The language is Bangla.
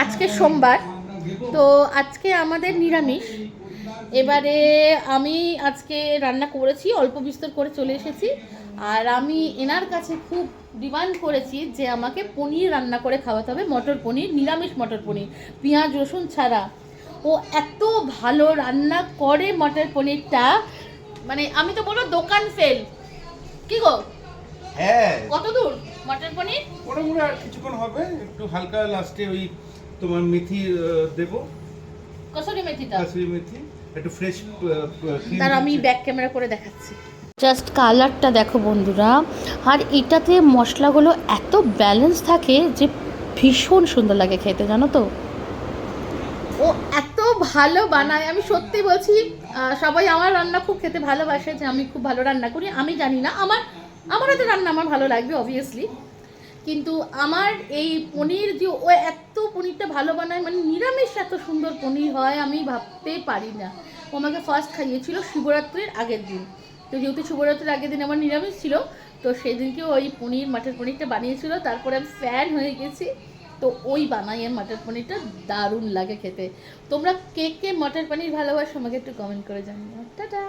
আজকে সোমবার, তো আজকে আমাদের নিরামিষ। এবারে আমি আজকে রান্না করেছি, অল্প বিস্তর করে চলে এসেছি। আর আমি এনার কাছে খুব ডিমান্ড করেছি যে আমাকে পনির রান্না করে খাওয়াতে হবে, মটর পনির, নিরামিষ মটর পনির, পেঁয়াজ রসুন ছাড়া। ও এত ভালো রান্না করে মটর পনিরটা, মানে আমি তো বলবো দোকান ফেল। কি গো? হ্যাঁ, কত দূর মটর পনির? মোটামুটি আর কিছুক্ষণ হবে, একটু হালকা লাস্টে ওই তোমার মেথি দেবো, কসুরি মেথিটা। কাসুরি মেথি, একটু ফ্রেশ তার আমি ব্যাক ক্যামেরা করে দেখাচ্ছি। জাস্ট কালারটা দেখো বন্ধুরা, আর এটাতে মশলাগুলো এত ব্যালেন্স থাকে যে ভীষণ সুন্দর লাগে খেতে, জানো তো। ও এত ভালো বানায়, আমি সত্যি বলছি। সবাই আমার রান্না খুব খেতে ভালোবাসে, যে আমি খুব ভালো রান্না করি। আমি জানি না, আমার হাতে রান্না আমার ভালো লাগবে অবভিয়াসলি, কিন্তু আমার এই পনির যে ও এত পনিরটা ভালো বানায়, মানে নিরামিষ এত সুন্দর পনির হয় আমি ভাবতে পারি না। ও আমাকে ফার্স্ট খাইয়েছিল শিবরাত্রির আগের দিন, তো যেহেতু শিবরাত্রির আগের দিন আমার নিরামিষ ছিল, তো সেই দিনকে ওই পনির মটর পনিরটা বানিয়েছিল, তারপরে আমি ফ্যান হয়ে গেছি। তো ওই বানাইয়ের মটর পনিরটা দারুণ লাগে খেতে। তোমরা কে কে মটর পনির ভালোবাসো আমাকে একটু কমেন্ট করে জানিও। টাটা।